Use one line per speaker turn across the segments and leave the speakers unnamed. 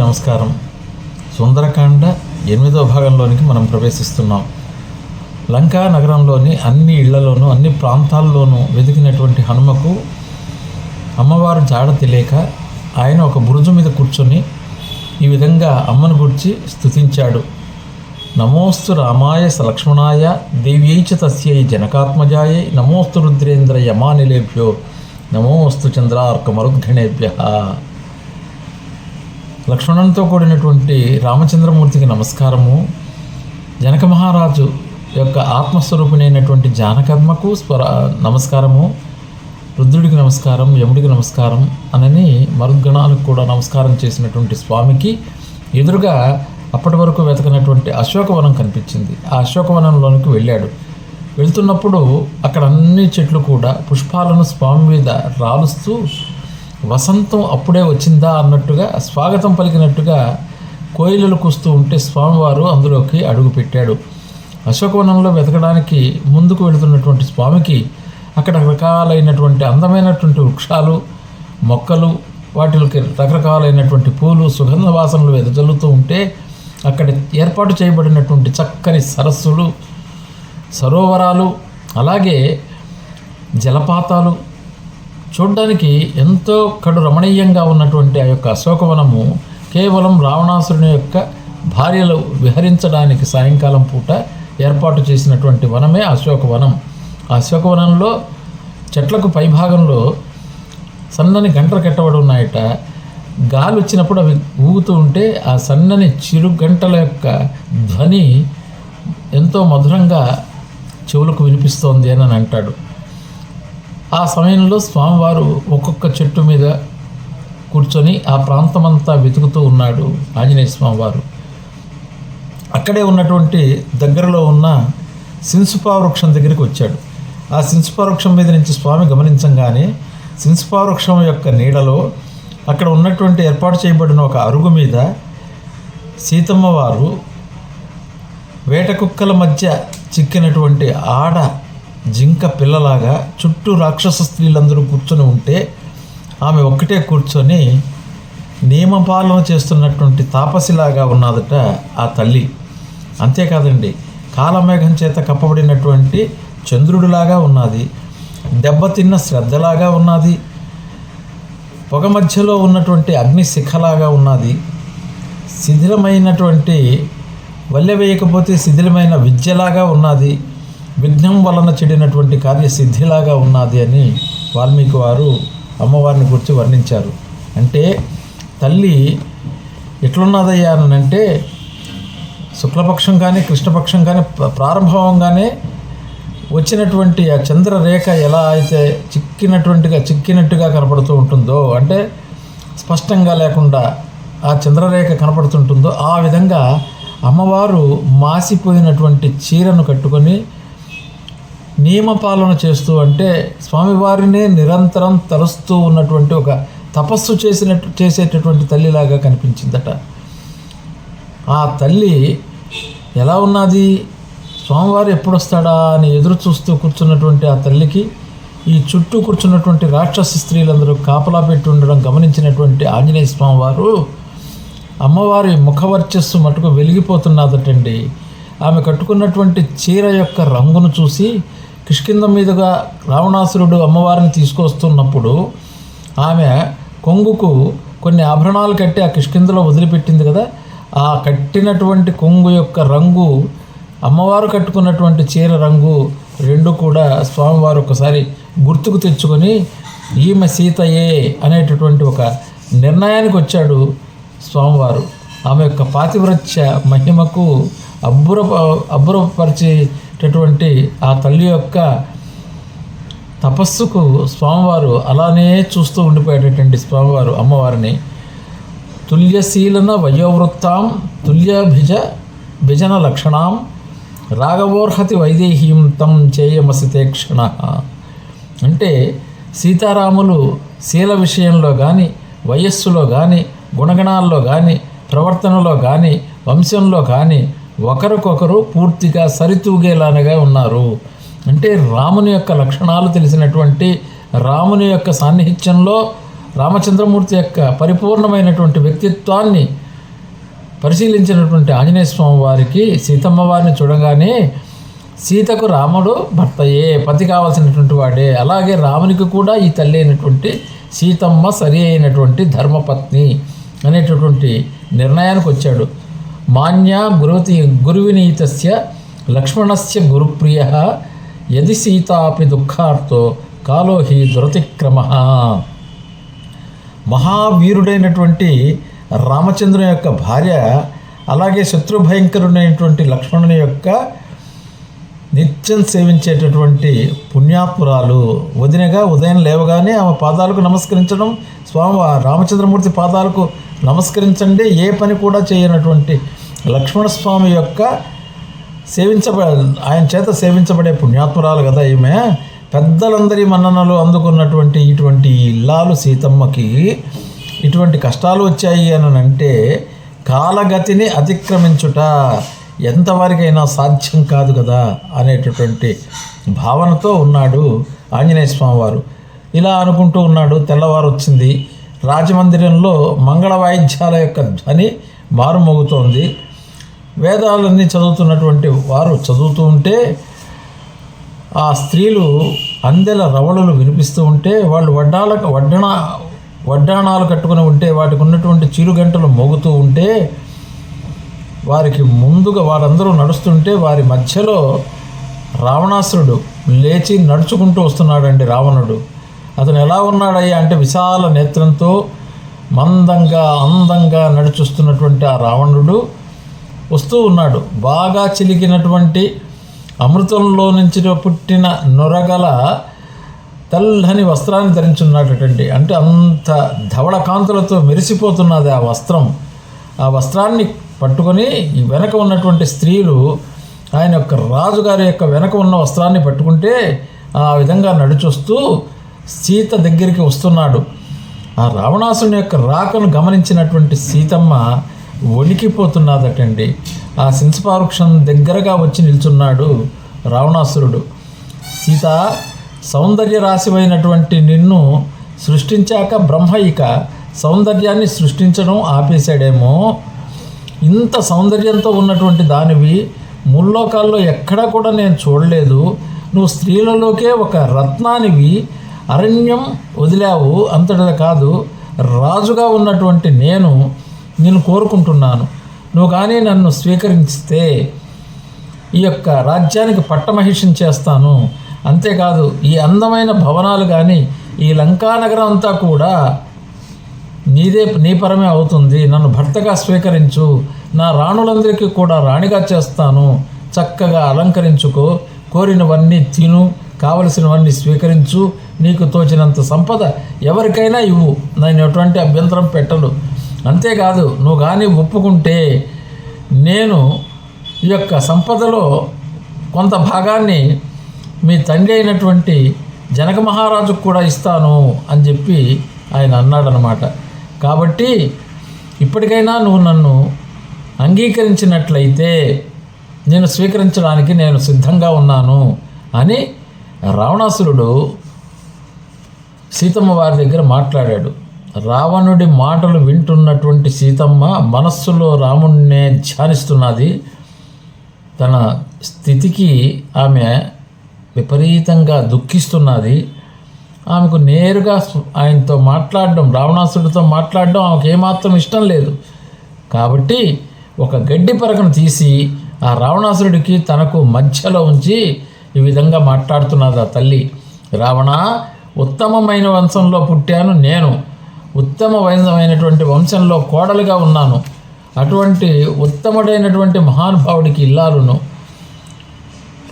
నమస్కారం. సుందరకాండ 8వ భాగంలోనికి మనం ప్రవేశిస్తున్నాం. లంకా నగరంలోని అన్ని ఇళ్లలోనూ అన్ని ప్రాంతాల్లోనూ వెతికినటువంటి హనుమకు అమ్మవారు జాడ తెలియక ఆయన ఒక బురుజు మీద కూర్చొని ఈ విధంగా అమ్మను గురించి స్తుతించాడు. నమోస్తు రామాయ సలక్ష్మణాయ దేవ్యైచ తస్యై జనకాత్మజాయై నమోస్తు రుద్రేంద్ర యమానిలేభ్యో నమోస్తు చంద్రార్క మరుద్ఘణేభ్య. లక్ష్మణంతో కూడినటువంటి రామచంద్రమూర్తికి నమస్కారము, జనక మహారాజు యొక్క ఆత్మస్వరూపిణైనటువంటి జానకమ్మకు నమస్కారము, రుద్రుడికి నమస్కారం, యముడికి నమస్కారం అనని మరుద్గణాలకు కూడా నమస్కారం చేసినటువంటి స్వామికి ఎదురుగా అప్పటి వరకు వెతకనటువంటి అశోకవనం కనిపించింది. ఆ అశోకవనంలోనికి వెళ్ళాడు. వెళ్తున్నప్పుడు అక్కడ అన్ని చెట్లు కూడా పుష్పాలను స్వామి మీద రాలుస్తూ వసంతం అప్పుడే వచ్చిందా అన్నట్టుగా స్వాగతం పలికినట్టుగా కోయిలలు కూస్తూ ఉంటే స్వామివారు అందులోకి అడుగు పెట్టాడు. అశోకవనంలో వెతకడానికి ముందుకు వెళుతున్నటువంటి స్వామికి అక్కడ రకరకాలైనటువంటి అందమైనటువంటి వృక్షాలు, మొక్కలు, వాటికి రకరకాలైనటువంటి పూలు, సుగంధ వాసనలు వెదజల్లుతూ ఉంటే అక్కడ ఏర్పాటు చేయబడినటువంటి చక్కని సరస్సులు, సరోవరాలు, అలాగే జలపాతాలు చూడ్డానికి ఎంతో కడు రమణీయంగా ఉన్నటువంటి ఆ యొక్క అశోకవనము కేవలం రావణాసురుని యొక్క భార్యలు విహరించడానికి సాయంకాలం పూట ఏర్పాటు చేసినటువంటి వనమే అశోకవనం. ఆ అశోకవనంలో చెట్లకు పైభాగంలో సన్నని గంటలు కట్టబడి ఉన్నాయట. గాలి వచ్చినప్పుడు అవి ఊగుతూ ఉంటే ఆ సన్నని చిరు గంటల యొక్క ధ్వని ఎంతో మధురంగా చెవులకు వినిపిస్తోంది అని అంటాడు. ఆ సమయంలో స్వామివారు ఒక్కొక్క చెట్టు మీద కూర్చొని ఆ ప్రాంతమంతా వెతుకుతూ ఉన్నాడు ఆంజనేయ స్వామివారు. అక్కడే ఉన్నటువంటి దగ్గరలో ఉన్న సింసుపా వృక్షం దగ్గరికి వచ్చాడు. ఆ సింసుపా వృక్షం మీద నుంచి స్వామి గమనించంగానే సింసుపా వృక్షం యొక్క నీడలో అక్కడ ఉన్నటువంటి ఏర్పాటు చేయబడిన ఒక అరుగు మీద సీతమ్మ వారు వేట కుక్కల మధ్య చిక్కినటువంటి ఆడ జింక పిల్లలాగా చుట్టూ రాక్షస స్త్రీలందరూ కూర్చొని ఉంటే ఆమె ఒక్కటే కూర్చొని నియమపాలన చేస్తున్నటువంటి తాపసిలాగా ఉన్నదట ఆ తల్లి. అంతేకాదండి, కాలమేఘం చేత కప్పబడినటువంటి చంద్రుడిలాగా ఉన్నది, దెబ్బతిన్న శ్రద్ధలాగా ఉన్నది, పొగ మధ్యలో ఉన్నటువంటి అగ్ని శిఖలాగా ఉన్నది, శిథిలమైనటువంటి వల్లె వేయకపోతే శిథిలమైన విద్యలాగా ఉన్నది, విఘ్నం వలన చెడినటువంటి కార్యసిద్ధిలాగా ఉన్నది అని వాల్మీకి వారు అమ్మవారిని గురించి వర్ణించారు. అంటే తల్లి ఎట్లున్నదయ్యా అని అంటే శుక్లపక్షం కానీ కృష్ణపక్షం కానీ ప్రారంభంగానే వచ్చినటువంటి ఆ చంద్రరేఖ ఎలా అయితే చిక్కినట్టుగా కనపడుతూ ఉంటుందో, అంటే స్పష్టంగా లేకుండా ఆ చంద్రరేఖ కనపడుతుంటుందో ఆ విధంగా అమ్మవారు మాసిపోయినటువంటి చీరను కట్టుకొని నియమపాలన చేస్తూ, అంటే స్వామివారినే నిరంతరం తరుస్తూ ఉన్నటువంటి ఒక తపస్సు చేసేటటువంటి తల్లిలాగా కనిపించిందట. ఆ తల్లి ఎలా ఉన్నది, స్వామివారు ఎప్పుడు వస్తాడా అని ఎదురు చూస్తూ కూర్చున్నటువంటి ఆ తల్లికి ఈ చుట్టూ కూర్చున్నటువంటి రాక్షస స్త్రీలందరూ కాపలా పెట్టి ఉండడం గమనించినటువంటి ఆంజనేయ స్వామివారు అమ్మవారి ముఖవర్చస్సు మటుకు వెలిగిపోతున్నదటండి. ఆమె కట్టుకున్నటువంటి చీర యొక్క రంగును చూసి కిష్కింద మీదుగా రావణాసురుడు అమ్మవారిని తీసుకొస్తున్నప్పుడు ఆమె కొంగుకు కొన్ని ఆభరణాలు కట్టి ఆ కిష్కిందలో వదిలిపెట్టింది కదా, ఆ కట్టినటువంటి కొంగు యొక్క రంగు అమ్మవారు కట్టుకున్నటువంటి చీర రంగు రెండు కూడా స్వామివారు ఒకసారి గుర్తుకు తెచ్చుకొని ఈమె సీతయే అనేటటువంటి ఒక నిర్ణయానికి వచ్చాడు స్వామివారు. ఆమె యొక్క పాతివ్రత్య మహిమకు అబ్బురపరిచేటటువంటి ఆ తల్లి యొక్క తపస్సుకు స్వామివారు అలానే చూస్తూ ఉండిపోయేటటువంటి స్వామివారు అమ్మవారిని తుల్యశీలన వయోవృత్తాం తుల్యభిజన లక్షణాం రాఘవోర్హతి వైదేహీం తం చేయమసితే క్షణ. అంటే సీతారాములు శీల విషయంలో కానీ, వయస్సులో కానీ, గుణగణాల్లో కానీ, ప్రవర్తనలో కానీ, వంశంలో కానీ ఒకరికొకరు పూర్తిగా సరితూగేలాగా ఉన్నారు. అంటే రాముని యొక్క లక్షణాలు తెలిసినటువంటి, రాముని యొక్క సాన్నిహిత్యంలో రామచంద్రమూర్తి యొక్క పరిపూర్ణమైనటువంటి వ్యక్తిత్వాన్ని పరిశీలించినటువంటి ఆంజనేయ స్వామి వారికి సీతమ్మ వారిని చూడగానే సీతకు రాముడు భర్తయే, పతి కావాల్సినటువంటి వాడే, అలాగే రామునికి కూడా ఈ తల్లి అయినటువంటి సీతమ్మ సరి అయినటువంటి ధర్మపత్ని అనేటటువంటి నిర్ణయానికి వచ్చాడు. మాన్య గురువినీతస్య లక్ష్మణస్య గురుప్రియ యది సీతాపి దుఃఖార్తో కాలోహి దురతిక్రమ. మహావీరుడైనటువంటి రామచంద్రుని యొక్క భార్య, అలాగే శత్రుభయంకరుడైనటువంటి లక్ష్మణుని యొక్క నిత్యం సేవించేటటువంటి పుణ్యాత్మురాలు వదినగా ఉదయం లేవగానే ఆమె పాదాలకు నమస్కరించడం, స్వామి రామచంద్రమూర్తి పాదాలకు నమస్కరించండి, ఏ పని కూడా చేయనటువంటి లక్ష్మణస్వామి యొక్క ఆయన చేత సేవించబడే పుణ్యాత్మురాలు కదా ఈమె. పెద్దలందరి మన్ననలు అందుకున్నటువంటి ఇటువంటి ఇల్లాలు సీతమ్మకి ఇటువంటి కష్టాలు వచ్చాయి అని అంటే కాలగతిని అతిక్రమించుట ఎంతవరకైనా సాధ్యం కాదు కదా అనేటటువంటి భావనతో ఉన్నాడు ఆంజనేయ స్వామి వారు. ఇలా అనుకుంటూ ఉన్నాడు. తెల్లవారు వచ్చింది. రాజమందిరంలో మంగళ వాయిద్యాల యొక్క ధ్వని మారుమోగుతోంది. వేదాలన్నీ చదువుతున్నటువంటి వారు చదువుతూ ఉంటే ఆ స్త్రీలు అందెల రవళులు వినిపిస్తూ ఉంటే, వాళ్ళు వడ్డాణాలు కట్టుకుని ఉంటే వాటికి ఉన్నటువంటి చీరుగంటలు మోగుతూ ఉంటే, వారికి ముందుగా వారందరూ నడుస్తుంటే వారి మధ్యలో రావణాసురుడు లేచి నడుచుకుంటూ వస్తున్నాడండి. రావణుడు అతను ఎలా ఉన్నాడయ్యా అంటే విశాల నేత్రంతో మందంగా అందంగా నడుచుస్తున్నటువంటి ఆ రావణుడు వస్తూ ఉన్నాడు. బాగా చిలికినటువంటి అమృతంలో నుంచి పుట్టిన నొరగల తెల్లని వస్త్రాన్ని ధరించున్నాడటండి. అంటే అంత ధవళ కాంతులతో మెరిసిపోతున్నది ఆ వస్త్రం. ఆ వస్త్రాన్ని పట్టుకొని ఈ వెనక ఉన్నటువంటి స్త్రీలు ఆయన యొక్క రాజుగారి యొక్క వెనక ఉన్న వస్త్రాన్ని పట్టుకుంటే ఆ విధంగా నడుచొస్తూ సీత దగ్గరికి వస్తున్నాడు. ఆ రావణాసుని యొక్క రాకను గమనించినటువంటి సీతమ్మ వణికిపోతున్నదటండి. ఆ సింసపావృక్షం దగ్గరగా వచ్చి నిల్చున్నాడు రావణాసురుడు. సీత, సౌందర్య రాశివైనటువంటి నిన్ను సృష్టించాక బ్రహ్మ ఇక సౌందర్యాన్ని సృష్టించడం ఆపేశాడేమో. ఇంత సౌందర్యంతో ఉన్నటువంటి దానివి ముల్లోకాల్లో ఎక్కడా కూడా నేను చూడలేదు. నువ్వు స్త్రీలలోకే ఒక రత్నానివి, అరణ్యం వదిలావు. అంతటా కాదు, రాజుగా ఉన్నటువంటి నేను కోరుకుంటున్నాను. నువ్వు కానీ నన్ను స్వీకరిస్తే ఈ యొక్క రాజ్యానికి పట్టమహిషం చేస్తాను. అంతేకాదు ఈ అందమైన భవనాలు కానీ ఈ లంకానగరం అంతా కూడా నీ పరమే అవుతుంది. నన్ను భర్తగా స్వీకరించు. నా రాణులందరికీ కూడా రాణిగా చేస్తాను. చక్కగా అలంకరించుకో, కోరినవన్నీ తిను, కావలసినవన్నీ స్వీకరించు, నీకు తోచినంత సంపద ఎవరికైనా ఇవ్వు, నేను ఎటువంటి అభ్యంతరం పెట్టను. అంతేకాదు నువ్వు కానీ ఒప్పుకుంటే నేను ఈ యొక్క సంపదలో కొంత భాగాన్ని మీ తండ్రి అయినటువంటి జనక మహారాజుకు కూడా ఇస్తాను అని చెప్పి ఆయన అన్నాడనమాట. కాబట్టి ఇప్పటికైనా నువ్వు నన్ను అంగీకరించినట్లయితే నేను స్వీకరించడానికి నేను సిద్ధంగా ఉన్నాను అని రావణాసురుడు సీతమ్మ వారి దగ్గర మాట్లాడాడు. రావణుడి మాటలు వింటున్నటువంటి సీతమ్మ మనస్సులో రాముడినే ధ్యానిస్తున్నది. తన స్థితికి ఆమె విపరీతంగా దుఃఖిస్తున్నది. ఆమెకు నేరుగా ఆయనతో మాట్లాడడం, రావణాసుడితో మాట్లాడడం ఆమెకు ఏమాత్రం ఇష్టం లేదు. కాబట్టి ఒక గడ్డి పరకను తీసి ఆ రావణాసురుడికి తనకు మధ్యలో ఉంచి ఈ విధంగా మాట్లాడుతున్నది ఆ తల్లి. రావణ, ఉత్తమమైన వంశంలో పుట్టాను నేను, ఉత్తమమైనటువంటి వంశంలో కోడలుగా ఉన్నాను. అటువంటి ఉత్తముడైనటువంటి మహానుభావుడికి ఇల్లాలును.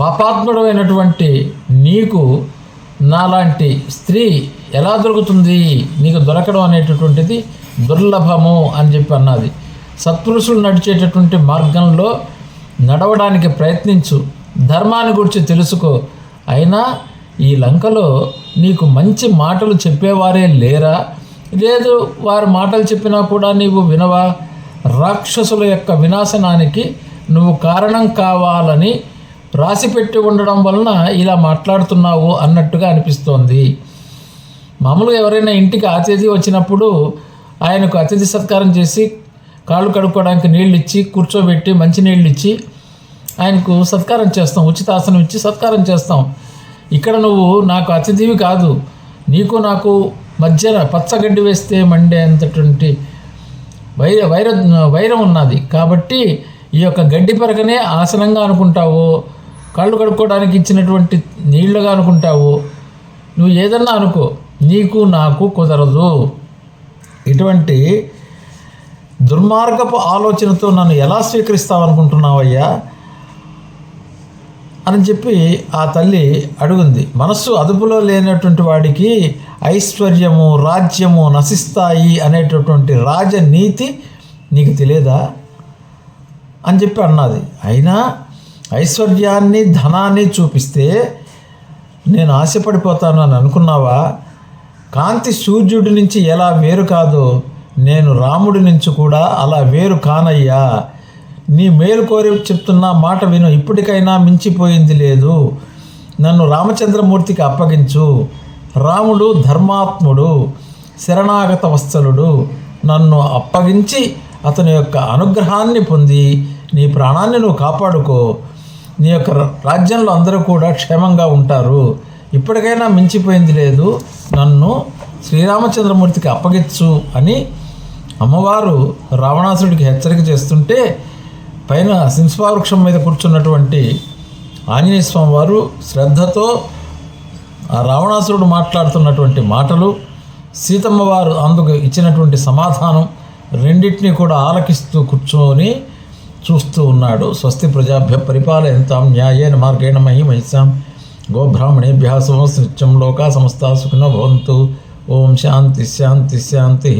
పాపాత్ముడైనటువంటి నీకు నాలాంటి స్త్రీ ఎలా దొరుకుతుంది? నీకు దొరకడం అనేటటువంటిది దుర్లభము అని చెప్పి అన్నది. సత్పురుషులు నడిచేటటువంటి మార్గంలో నడవడానికి ప్రయత్నించు, ధర్మాన్ని గురించి తెలుసుకో. అయినా ఈ లంకలో నీకు మంచి మాటలు చెప్పేవారే లేరా? లేదు, వారి మాటలు చెప్పినా కూడా నీవు వినవా? రాక్షసుల యొక్క వినాశనానికి నువ్వు కారణం కావాలని రాసిపెట్టి ఉండడం వలన ఇలా మాట్లాడుతున్నావు అన్నట్టుగా అనిపిస్తోంది. మామూలుగా ఎవరైనా ఇంటికి అతిథి వచ్చినప్పుడు ఆయనకు అతిథి సత్కారం చేసి కాళ్ళు కడుక్కోవడానికి నీళ్ళు ఇచ్చి కూర్చోబెట్టి మంచినీళ్ళు ఇచ్చి ఆయనకు సత్కారం చేస్తాం, ఉచితాసనం ఇచ్చి సత్కారం చేస్తాం. ఇక్కడ నువ్వు నాకు అతిథివి కాదు, నీకు నాకు మధ్యన పచ్చగడ్డి వేస్తే మండేంతటువంటి వైరం ఉన్నది. కాబట్టి ఈ యొక్క గడ్డి పరకనే ఆసనంగా అనుకుంటావు, కాళ్ళు కడుక్కోవడానికి ఇచ్చినటువంటి నీళ్లుగా అనుకుంటావు, నువ్వు ఏదన్నా అనుకో, నీకు నాకు కుదరదు. ఇటువంటి దుర్మార్గపు ఆలోచనతో నన్ను ఎలా స్వీకరిస్తావనుకుంటున్నావయ్యా అని చెప్పి ఆ తల్లి అడుగుంది. మనస్సు అదుపులో లేనటువంటి వాడికి ఐశ్వర్యము రాజ్యము నశిస్తాయి అనేటటువంటి రాజనీతి నీకు తెలియదా అని చెప్పి అన్నది. అయినా ఐశ్వర్యాన్ని ధనాన్ని చూపిస్తే నేను ఆశపడిపోతాను అని అనుకున్నావా? కాంతి సూర్యుడి నుంచి ఎలా వేరు కాదో నేను రాముడి నుంచి కూడా అలా వేరు కానయ్యా. నీ మేలు కోరి చెప్తున్న మాట విను, ఇప్పటికైనా మించిపోయింది లేదు. నన్ను రామచంద్రమూర్తికి అప్పగించు. రాముడు ధర్మాత్ముడు, శరణాగత వత్సలుడు. నన్ను అప్పగించి అతని యొక్క అనుగ్రహాన్ని పొంది నీ ప్రాణాన్ని నువ్వు కాపాడుకో. నీ యొక్క రాజ్యంలో అందరూ కూడా క్షేమంగా ఉంటారు. ఇప్పటికైనా మించిపోయింది లేదు, నన్ను శ్రీరామచంద్రమూర్తికి అప్పగించు అని అమ్మవారు రావణాసుడికి హెచ్చరిక చేస్తుంటే పైన సింహవృక్షం మీద కూర్చున్నటువంటి ఆంజనేయ స్వామి వారు శ్రద్ధతో ఆ రావణాసురుడు మాట్లాడుతున్నటువంటి మాటలు, సీతమ్మ వారు అందుకు ఇచ్చినటువంటి సమాధానం రెండింటినీ కూడా ఆలకిస్తూ కూర్చొని చూస్తూ ఉన్నాడు. స్వస్తి ప్రజాభ్య పరిపాలయంతాం న్యాయేన మార్గేణ మహిమహిషాం గోబ్రాహ్మణేభ్యः శుభమస్తు నిత్యం లోకా సమస్తా సుఖినో భవంతు. ఓం శాంతి శాంతి శాంతి.